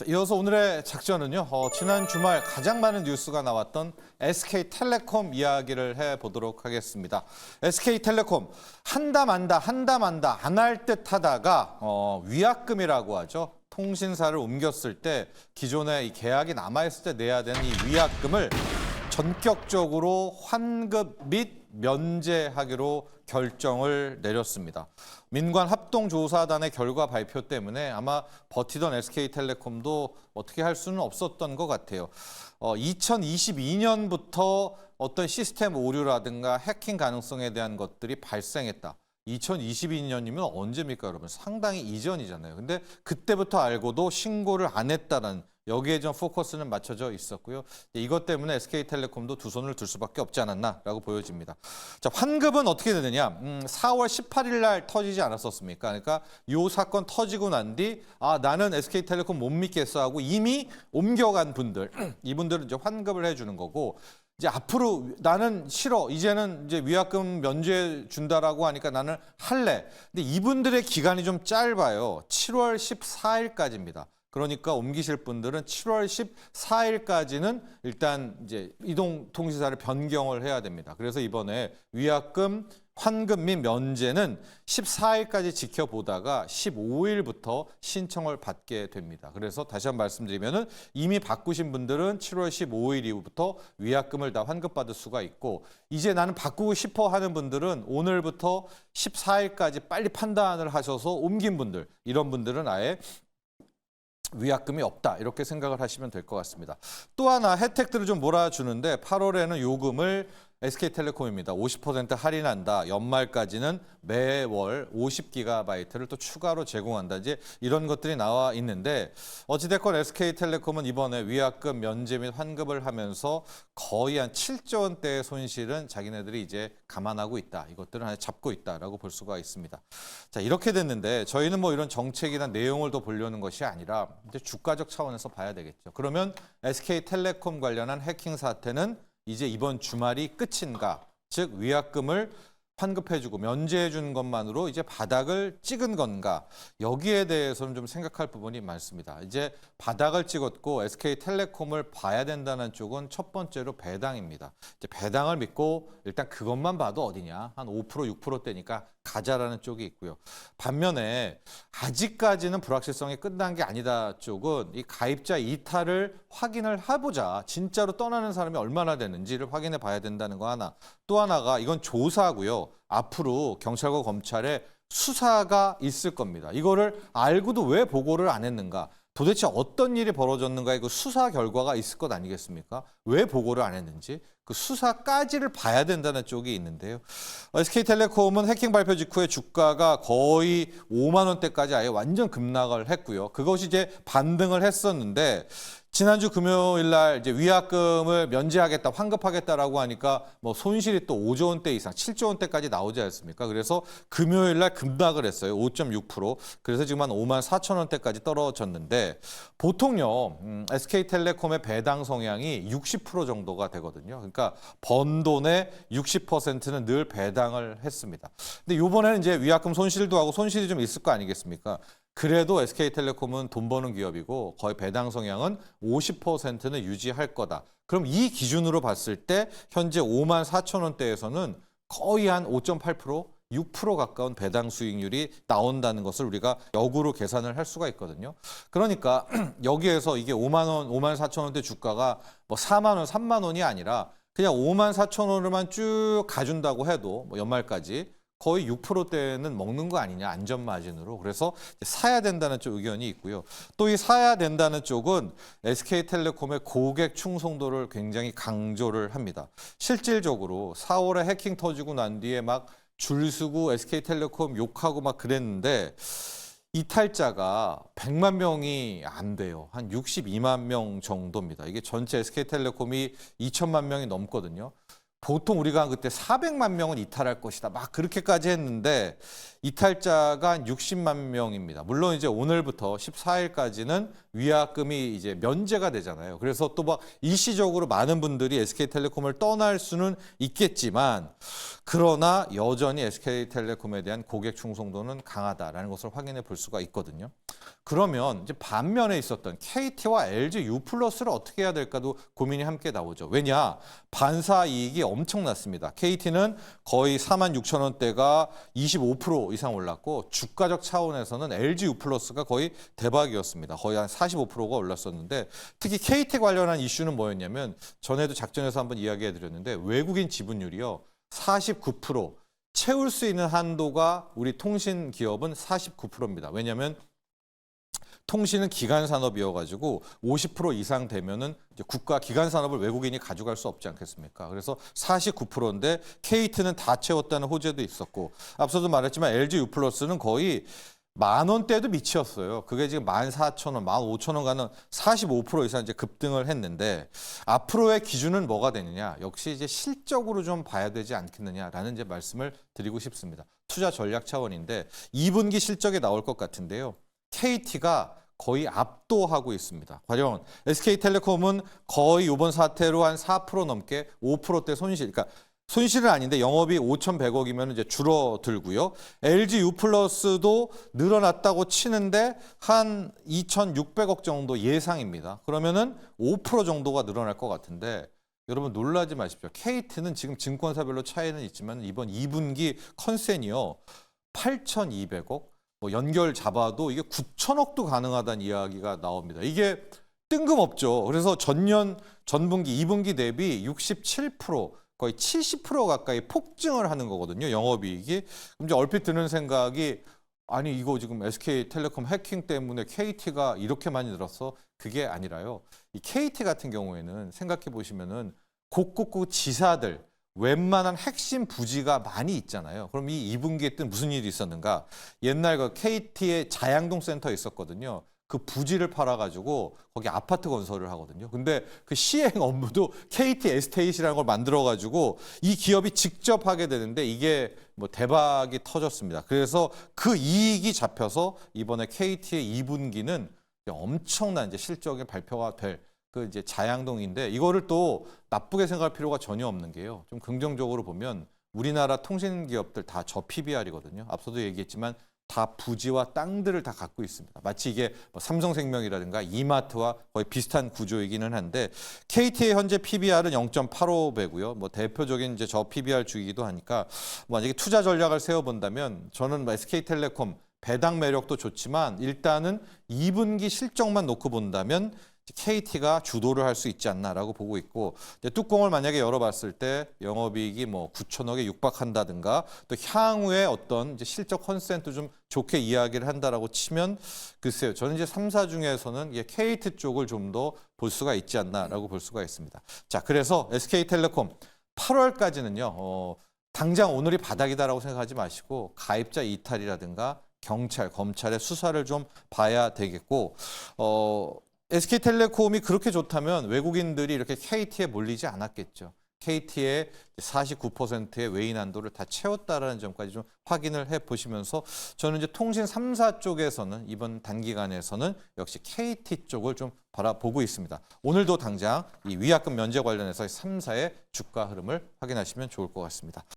자, 이어서 오늘의 작전은요. 지난 주말 가장 많은 뉴스가 나왔던 SK텔레콤 이야기를 해보도록 하겠습니다. SK텔레콤 한다 만다 안 할 듯 하다가 위약금이라고 하죠. 통신사를 옮겼을 때 기존에 이 계약이 남아있을 때 내야 되는 이 위약금을 전격적으로 환급 및 면제하기로 결정을 내렸습니다. 민관합동조사단의 결과 발표 때문에 아마 버티던 SK텔레콤도 어떻게 할 수는 없었던 것 같아요. 2022년부터 어떤 시스템 오류라든가 해킹 가능성에 대한 것들이 발생했다. 2022년이면 언제입니까, 여러분? 상당히 이전이잖아요. 근데 그때부터 알고도 신고를 안 했다는 여기에 좀 포커스는 맞춰져 있었고요. 이것 때문에 SK텔레콤도 두 손을 들 수밖에 없지 않았나라고 보여집니다. 자, 환급은 어떻게 되느냐? 4월 18일 날 터지지 않았었습니까? 그러니까 이 사건 터지고 난 뒤 나는 SK텔레콤 못 믿겠어 하고 이미 옮겨간 분들, 이분들은 이제 환급을 해주는 거고, 이제 앞으로 나는 싫어. 이제는 이제 위약금 면제 준다라고 하니까 나는 할래. 근데 이분들의 기간이 좀 짧아요. 7월 14일까지입니다. 그러니까 옮기실 분들은 7월 14일까지는 일단 이제 이동통신사를 변경을 해야 됩니다. 그래서 이번에 위약금 환급 및 면제는 14일까지 지켜보다가 15일부터 신청을 받게 됩니다. 그래서 다시 한번 말씀드리면은 이미 바꾸신 분들은 7월 15일 이후부터 위약금을 다 환급받을 수가 있고, 이제 나는 바꾸고 싶어 하는 분들은 오늘부터 14일까지 빨리 판단을 하셔서 옮긴 분들, 이런 분들은 아예 위약금이 없다, 이렇게 생각을 하시면 될 것 같습니다. 또 하나 혜택들을 좀 몰아주는데 8월에는 요금을 SK텔레콤입니다. 50% 할인한다. 연말까지는 매월 50GB를 또 추가로 제공한다. 이제 이런 것들이 나와 있는데, 어찌됐건 SK텔레콤은 이번에 위약금 면제 및 환급을 하면서 거의 한 7조 원대의 손실은 자기네들이 이제 감안하고 있다. 이것들은 하나 잡고 있다라고 볼 수가 있습니다. 자, 이렇게 됐는데 저희는 뭐 이런 정책이나 내용을 더 보려는 것이 아니라 이제 주가적 차원에서 봐야 되겠죠. 그러면 SK텔레콤 관련한 해킹 사태는 이제 이번 주말이 끝인가? 즉 위약금을 환급해주고 면제해준 것만으로 이제 바닥을 찍은 건가? 여기에 대해서는 좀 생각할 부분이 많습니다. 이제 바닥을 찍었고 SK텔레콤을 봐야 된다는 쪽은 첫 번째로 배당입니다. 이제 배당을 믿고 일단 그것만 봐도 어디냐? 한 5%, 6%대니까 가자라는 쪽이 있고요. 반면에 아직까지는 불확실성이 끝난 게 아니다 쪽은 이 가입자 이탈을 확인을 해보자. 진짜로 떠나는 사람이 얼마나 되는지를 확인해 봐야 된다는 거 하나. 또 하나가 이건 조사고요. 앞으로 경찰과 검찰에 수사가 있을 겁니다. 이거를 알고도 왜 보고를 안 했는가? 도대체 어떤 일이 벌어졌는가의 그 수사 결과가 있을 것 아니겠습니까? 왜 보고를 안 했는지 그 수사까지를 봐야 된다는 쪽이 있는데요. SK텔레콤은 해킹 발표 직후에 주가가 거의 5만 원대까지 아예 완전 급락을 했고요. 그것이 이제 반등을 했었는데 지난주 금요일 날 이제 위약금을 면제하겠다, 환급하겠다라고 하니까 뭐 손실이 또 5조 원대 이상, 7조 원대까지 나오지 않습니까? 그래서 금요일 날 급락을 했어요. 5.6%. 그래서 지금 한 5만 4천 원대까지 떨어졌는데 보통요, SK텔레콤의 배당 성향이 60% 정도가 되거든요. 그러니까 번 돈의 60%는 늘 배당을 했습니다. 근데 이번에는 이제 위약금 손실도 하고 손실이 좀 있을 거 아니겠습니까? 그래도 SK텔레콤은 돈 버는 기업이고 거의 배당 성향은 50%는 유지할 거다. 그럼 이 기준으로 봤을 때 현재 5만 4천 원대에서는 거의 한 5.8%, 6% 가까운 배당 수익률이 나온다는 것을 우리가 역으로 계산을 할 수가 있거든요. 그러니까 여기에서 이게 5만 원, 5만 4천 원대 주가가 뭐 4만 원, 3만 원이 아니라 그냥 5만 4천 원으로만 쭉 가준다고 해도 뭐 연말까지 거의 6%대는 먹는 거 아니냐, 안전 마진으로. 그래서 사야 된다는 쪽 의견이 있고요. 또 이 사야 된다는 쪽은 SK텔레콤의 고객 충성도를 굉장히 강조를 합니다. 실질적으로 4월에 해킹 터지고 난 뒤에 막 줄 서고 SK텔레콤 욕하고 막 그랬는데 이탈자가 100만 명이 안 돼요. 한 62만 명 정도입니다. 이게 전체 SK텔레콤이 2천만 명이 넘거든요. 보통 우리가 그때 400만 명은 이탈할 것이다. 막 그렇게까지 했는데 이탈자가 한 60만 명입니다. 물론 이제 오늘부터 14일까지는 위약금이 이제 면제가 되잖아요. 그래서 또 막 일시적으로 많은 분들이 SK텔레콤을 떠날 수는 있겠지만 그러나 여전히 SK텔레콤에 대한 고객 충성도는 강하다라는 것을 확인해 볼 수가 있거든요. 그러면 이제 반면에 있었던 KT와 LG U+를 어떻게 해야 될까도 고민이 함께 나오죠. 왜냐? 반사 이익이 엄청났습니다. KT는 거의 46,000원대가 25% 이상 올랐고 주가적 차원에서는 LG U+가 거의 대박이었습니다. 거의 한 45%가 올랐었는데 특히 KT 관련한 이슈는 뭐였냐면 전에도 작전에서 한번 이야기해 드렸는데 외국인 지분율이요. 49% 채울 수 있는 한도가 우리 통신 기업은 49%입니다. 왜냐하면 통신은 기간 산업이어가지고 50% 이상 되면은 이제 국가 기간 산업을 외국인이 가져갈 수 없지 않겠습니까? 그래서 49%인데 KT는 다 채웠다는 호재도 있었고 앞서도 말했지만 LG U+는 거의 10,000원대도 미치었어요. 그게 지금 14,000원, 15,000원 가는 45% 이상 이제 급등을 했는데 앞으로의 기준은 뭐가 되느냐? 역시 이제 실적으로 좀 봐야 되지 않겠느냐라는 이제 말씀을 드리고 싶습니다. 투자 전략 차원인데 2분기 실적이 나올 것 같은데요. KT가 거의 압도하고 있습니다. 과연 SK텔레콤은 거의 이번 사태로 한 4% 넘게 5%대 손실, 그러니까 손실은 아닌데 영업이 5,100억이면 이제 줄어들고요. LG U+도 늘어났다고 치는데 한 2,600억 정도 예상입니다. 그러면은 5% 정도가 늘어날 것 같은데 여러분 놀라지 마십시오. KT는 지금 증권사별로 차이는 있지만 이번 2분기 컨센이요. 8,200억. 뭐 연결 잡아도 이게 9천억도 가능하다는 이야기가 나옵니다. 이게 뜬금없죠. 그래서 전분기, 2분기 대비 67%, 거의 70% 가까이 폭증을 하는 거거든요. 영업이익이. 그럼 이제 얼핏 드는 생각이 아니 이거 지금 SK텔레콤 해킹 때문에 KT가 이렇게 많이 늘었어? 그게 아니라요. 이 KT 같은 경우에는 생각해 보시면은 곳곳 지사들 웬만한 핵심 부지가 많이 있잖아요. 그럼 이 2분기에 또 무슨 일이 있었는가? 옛날 그 KT의 자양동 센터에 있었거든요. 그 부지를 팔아가지고 거기 아파트 건설을 하거든요. 근데 그 시행 업무도 KT 에스테이트라는 걸 만들어가지고 이 기업이 직접 하게 되는데 이게 뭐 대박이 터졌습니다. 그래서 그 이익이 잡혀서 이번에 KT의 2분기는 엄청난 이제 실적의 발표가 될 그 이제 자양동인데 이거를 또 나쁘게 생각할 필요가 전혀 없는 게요. 좀 긍정적으로 보면 우리나라 통신 기업들 다 저 PBR이거든요. 앞서도 얘기했지만 다 부지와 땅들을 다 갖고 있습니다. 마치 이게 뭐 삼성생명이라든가 이마트와 거의 비슷한 구조이기는 한데 KT의 현재 PBR은 0.85배고요. 뭐 대표적인 이제 저 PBR 주이기도 하니까 만약에 투자 전략을 세워본다면 저는 뭐 SK텔레콤 배당 매력도 좋지만 일단은 2분기 실적만 놓고 본다면 KT가 주도를 할 수 있지 않나라고 보고 있고 뚜껑을 만약에 열어봤을 때 영업이익이 뭐 9천억에 육박한다든가 또 향후에 어떤 이제 실적 컨센트 좀 좋게 이야기를 한다라고 치면 글쎄요 저는 이제 3사 중에서는 KT 쪽을 좀 더 볼 수가 있지 않나라고 볼 수가 있습니다. 자 그래서 SK텔레콤 8월까지는요 당장 오늘이 바닥이다라고 생각하지 마시고 가입자 이탈이라든가 경찰, 검찰의 수사를 좀 봐야 되겠고 SK텔레콤이 그렇게 좋다면 외국인들이 이렇게 KT에 몰리지 않았겠죠. KT의 49%의 외인 한도를 다 채웠다라는 점까지 좀 확인을 해보시면서 저는 이제 통신 3사 쪽에서는 이번 단기간에서는 역시 KT 쪽을 좀 바라보고 있습니다. 오늘도 당장 이 위약금 면제 관련해서 3사의 주가 흐름을 확인하시면 좋을 것 같습니다.